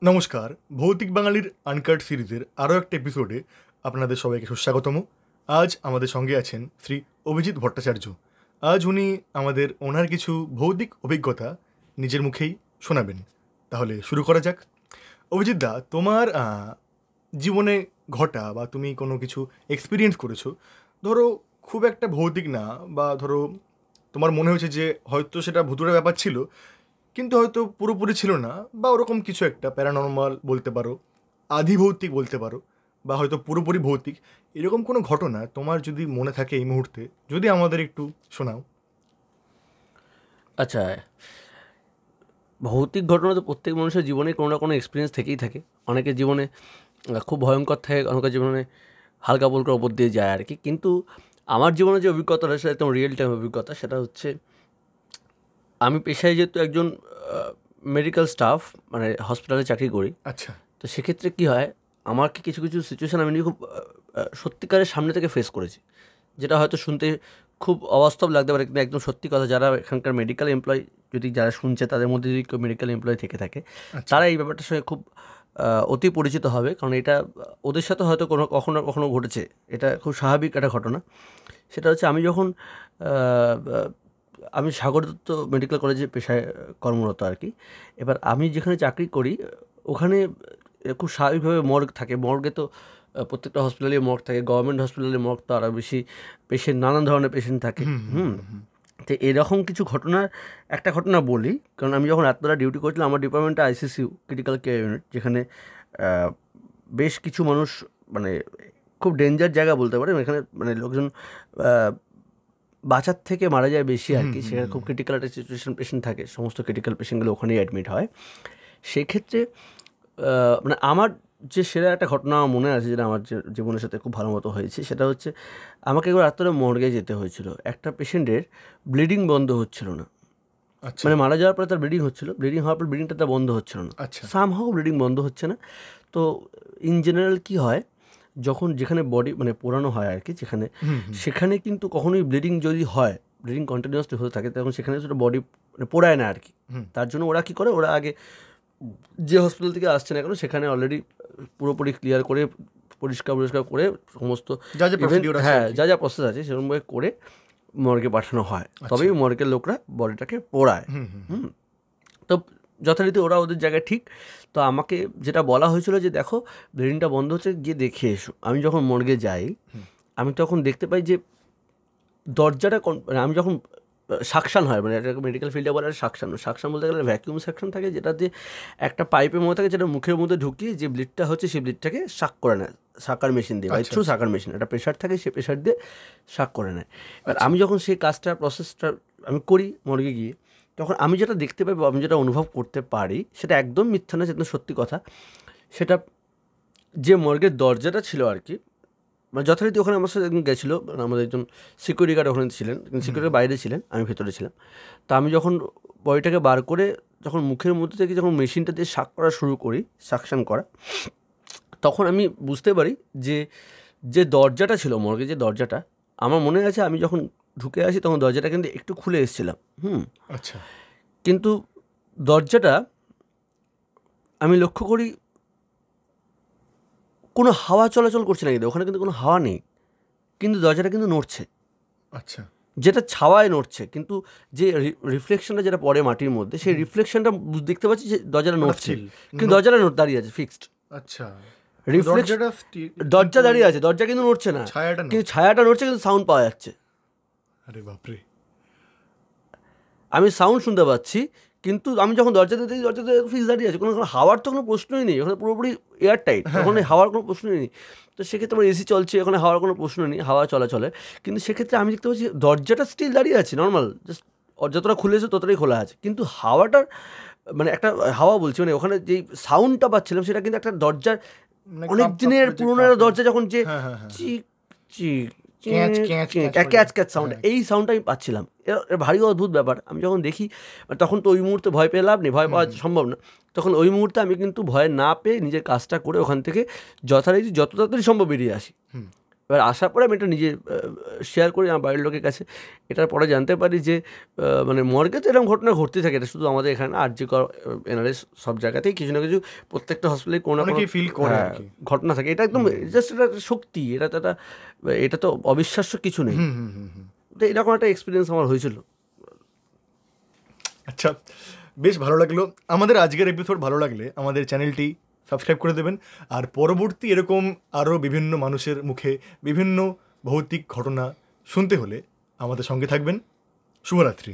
নমস্কার, ভৌতিক বাঙালির আনকাট সিরিজের আরও একটা এপিসোডে আপনাদের সবাইকে সুস্বাগতম। আজ আমাদের সঙ্গে আছেন শ্রী অভিজিৎ ভট্টাচার্য। আজ উনি আমাদের ওনার কিছু ভৌতিক অভিজ্ঞতা নিজের মুখেই শোনাবেন। তাহলে শুরু করা যাক। অভিজিৎ দা, তোমার জীবনে ঘটা বা তুমি কোনো কিছু এক্সপিরিয়েন্স করেছো, ধরো খুব একটা ভৌতিক না, বা ধরো তোমার মনে হয়েছে যে হয়তো সেটা ভুতুড়ে ব্যাপার ছিল কিন্তু হয়তো পুরোপুরি ছিল না, বা ওরকম কিছু একটা প্যারানর্মাল বলতে পারো, আধি ভৌতিক বলতে পারো, বা হয়তো পুরোপুরি ভৌতিক, এরকম কোনো ঘটনা তোমার যদি মনে থাকে এই মুহূর্তে, যদি আমাদের একটু শোনাও। আচ্ছা, ভৌতিক ঘটনা তো প্রত্যেক মানুষের জীবনে কোনো না কোনো এক্সপিরিয়েন্স থেকেই থাকে। অনেকের জীবনে খুব ভয়ঙ্কর থাকে, অনেকের জীবনে হালকা ফুলকার ওপর দিয়ে যায় আর কি। কিন্তু আমার জীবনে যে অভিজ্ঞতাটা, সেটা একদম রিয়েল টাইম অভিজ্ঞতা। সেটা হচ্ছে, আমি পেশায় যেহেতু একজন মেডিকেল স্টাফ, মানে হসপিটালে চাকরি করি। আচ্ছা। তো সেক্ষেত্রে কী হয়, আমাকে কিছু কিছু সিচুয়েশান আমি খুব সত্যিকারের সামনে থেকে ফেস করেছি, যেটা হয়তো শুনতে খুব অবাস্তব লাগতে পারে, কিন্তু একদম সত্যি কথা। যারা এখানকার মেডিকেল এমপ্লয়, যদি যারা শুনছে তাদের মধ্যে যদি কেউ মেডিকেল এমপ্লয় থেকে থাকে, তারা এই ব্যাপারটার সঙ্গে খুব অতি পরিচিত হবে, কারণ এটা ওদের সাথে হয়তো কখনো কখনো ঘটেছে। এটা খুব স্বাভাবিক একটা ঘটনা। সেটা হচ্ছে, আমি সাগর দত্ত মেডিকেল কলেজে পেশায় কর্মরত আর কি। এবার আমি যেখানে চাকরি করি, ওখানে খুব স্বাভাবিকভাবে মর্গ থাকে। মর্গে তো প্রত্যেকটা হসপিটালে মর্গ থাকে। গভর্নমেন্ট হসপিটালে মর্গ তো আরও বেশি পেশেন্ট, নানান ধরনের পেশেন্ট থাকে। তো এরকম কিছু ঘটনার একটা ঘটনা বলি। কারণ আমি যখন রাত্রবেলা ডিউটি করছিলাম, আমার ডিপার্টমেন্টটা আইসিসিউ, ক্রিটিক্যাল কেয়ার ইউনিট, যেখানে বেশ কিছু মানুষ, মানে খুব ডেঞ্জার জায়গা বলতে পারে। এখানে মানে লোকজন বাঁচার থেকে মারা যায় বেশি আর কি। সেখানে খুব ক্রিটিক্যাল একটা সিচুয়েশন পেশেন্ট থাকে, সমস্ত ক্রিটিক্যাল পেশেন্টগুলো ওখানেই অ্যাডমিট হয়। সেক্ষেত্রে মানে আমার যে সেরা একটা ঘটনা মনে আছে, যেটা আমার জীবনের সাথে খুব ভালো মতো হয়েছে, সেটা হচ্ছে, আমাকে একবার রাত্রে মর্গে যেতে হয়েছিল। একটা পেশেন্টের ব্লিডিং বন্ধ হচ্ছিল না। মানে মারা যাওয়ার পরে তার ব্লিডিং হচ্ছিল, ব্লিডিং হওয়ার পর ব্লিডিংটা তার বন্ধ হচ্ছিল না, সামহাও ব্লিডিং বন্ধ হচ্ছে না। তো ইন জেনারেল কী হয়, যখন যেখানে বডি মানে পোড়ানো হয় আর কি, সেখানে কিন্তু কখনোই ব্লিডিং যদি হয়, ব্লিডিং কন্টিনিউয়াসলি হতে থাকে, তখন সেখানে সেটা বডি মানে পোড়ায় না আর কি। তার জন্য ওরা কী করে, ওরা আগে যে হসপিটাল থেকে আসছে না কেন, সেখানে অলরেডি পুরোপুরি ক্লিয়ার করে, পরিষ্কার করে সমস্ত যা যা প্রসেস আছে সেরকমভাবে করে মর্গে পাঠানো হয়। তবেই মর্গের লোকরা বডিটাকে পোড়ায়। তো যথারীতি ওরা ওদের জায়গায় ঠিক। তো আমাকে যেটা বলা হয়েছিল যে, দেখো ব্লিডিংটা বন্ধ হচ্ছে, গিয়ে দেখে এসো। আমি যখন মর্গে যাই, আমি তখন দেখতে পাই যে দরজাটা, মানে আমি যখন সাকশান হয়, মানে একটা মেডিকেল ফিল্ডে বলে সাকশান বলতে গেলে ভ্যাকিউম সাকশান থাকে, যেটাতে একটা পাইপের মধ্যে থাকে, যেটা মুখের মধ্যে ঢুকিয়ে যে ব্লিডটা হচ্ছে, সেই ব্লিডটাকে শাক করে নেয় শাকার মেশিন দিয়ে, থ্রু শাকার মেশিন। একটা প্রেশার থাকে, সেই প্রেশার দিয়ে শাক করে নেয়। এবার আমি যখন সেই কাজটা, প্রসেসটা আমি করি মর্গে গিয়ে, তখন আমি যেটা দেখতে পাই বা আমি যেটা অনুভব করতে পারি, সেটা একদম মিথ্যা না, সেটা সত্যি কথা। সেটা যে মর্গের দরজাটা ছিল আর কি, মানে যথারীতি ওখানে আমার সাথে একজন গেছিলো, আমাদের একজন সিকিউরিটি গার্ড ওখানে ছিলেন, সিকিউরিটির বাইরে ছিলেন, আমি ভেতরে ছিলাম। তা আমি যখন বডিটাকে বার করে, যখন মুখের মধ্যে থেকে যখন মেশিনটা দিয়ে শাক করা শুরু করি, সাকশান করা, তখন আমি বুঝতে পারি যে যে দরজাটা ছিল মর্গে, যে দরজাটা, আমার মনে আছে আমি যখন ঢুকে আসি তখন দরজাটা কিন্তু একটু খুলে এসেছিলাম। আচ্ছা। কিন্তু দরজাটা আমি লক্ষ্য করি কোনো হাওয়া চলাচল করছে না, কিন্তু ওখানে কিন্তু কোনো হাওয়া নেই, কিন্তু দরজাটা কিন্তু নড়ছে। আচ্ছা। যেটা ছাওয়ায় নড়ছে, কিন্তু যে রিফ্লেকশনটা যেটা পড়ে মাটির মধ্যে, সেই রিফ্লেকশনটা দেখতে পাচ্ছি যে দরজাটা নড়ছে, কিন্তু দরজাটা দাঁড়িয়ে আছে ফিক্সড। আচ্ছা। দরজা দাঁড়িয়ে আছে, দরজা কিন্তু নড়ছে না, কিন্তু ছায়াটা নড়ছে, কিন্তু সাউন্ড পাওয়া যাচ্ছে। আরে বাপরে! আমি সাউন্ড শুনতে পাচ্ছি, কিন্তু আমি যখন দরজাতে দেখি, দরজাতে ফিক্স দাঁড়িয়ে আছে, কোনো হাওয়ার তো কোনো প্রশ্নই নেই, ওখানে পুরোপুরি এয়ার টাইট, ওখানে হাওয়ার কোনো প্রশ্নই নেই। তো সেক্ষেত্রে আমার এসি চলছে, ওখানে হাওয়ার কোনো প্রশ্ন নেই, হাওয়া চলাচলে। কিন্তু সেক্ষেত্রে আমি দেখতে পাচ্ছি দরজাটা স্টিল দাঁড়িয়ে আছে নর্মাল, জাস্ট যতটা খুলেছে ততটাই খোলা আছে, কিন্তু হাওয়াটার, মানে একটা হাওয়া বলছি, মানে ওখানে যেই সাউন্ডটা পাচ্ছিলাম, সেটা কিন্তু একটা দরজার, অনেক দিনের পুরোনো দরজা যখন যে চিক চিক ক্যাচ সাউন্ড, এই সাউন্ডটা আমি পাচ্ছিলাম। এর ভারী অদ্ভুত ব্যাপার। আমি যখন দেখি, তখন তো ওই মুহূর্তে ভয় পেয়ে লাভ নেই, ভয় পাওয়া সম্ভব না। তখন ওই মুহূর্তে আমি কিন্তু ভয় না পেয়ে নিজের কাজটা করে ওখান থেকে যথারীতি যত তাড়াতাড়ি সম্ভব বেরিয়ে আসি। এবার আসার পরে আমি এটা নিজে শেয়ার করি আমার বাড়ির লোকের কাছে। এটার পরে জানতে পারি যে মানে মর্গে তো এরকম ঘটনা ঘটতেই থাকে, এটা শুধু আমাদের এখানে না, আরজি কর, এনআরএস, সব জায়গাতেই কিছু না কিছু, প্রত্যেকটা হসপিটালে কোনো না কোনো অনেকেই ফিল করে আর কি। ঘটনা থাকে। এটা একদম জাস্ট এটা একটা শক্তি, এটা তো অবিশ্বাস্য কিছু নেই। তো এরকম একটা এক্সপিরিয়েন্স আমার হয়েছিল। আচ্ছা, বেশ ভালো লাগলো। আমাদের আজকের এপিসোড ভালো লাগলে আমাদের চ্যানেলটি সাবস্ক্রাইব করে দেবেন, আর পরবর্তী এরকম আরও বিভিন্ন মানুষের মুখে বিভিন্ন ভৌতিক ঘটনা শুনতে হলে আমাদের সঙ্গে থাকবেন। শুভরাত্রি।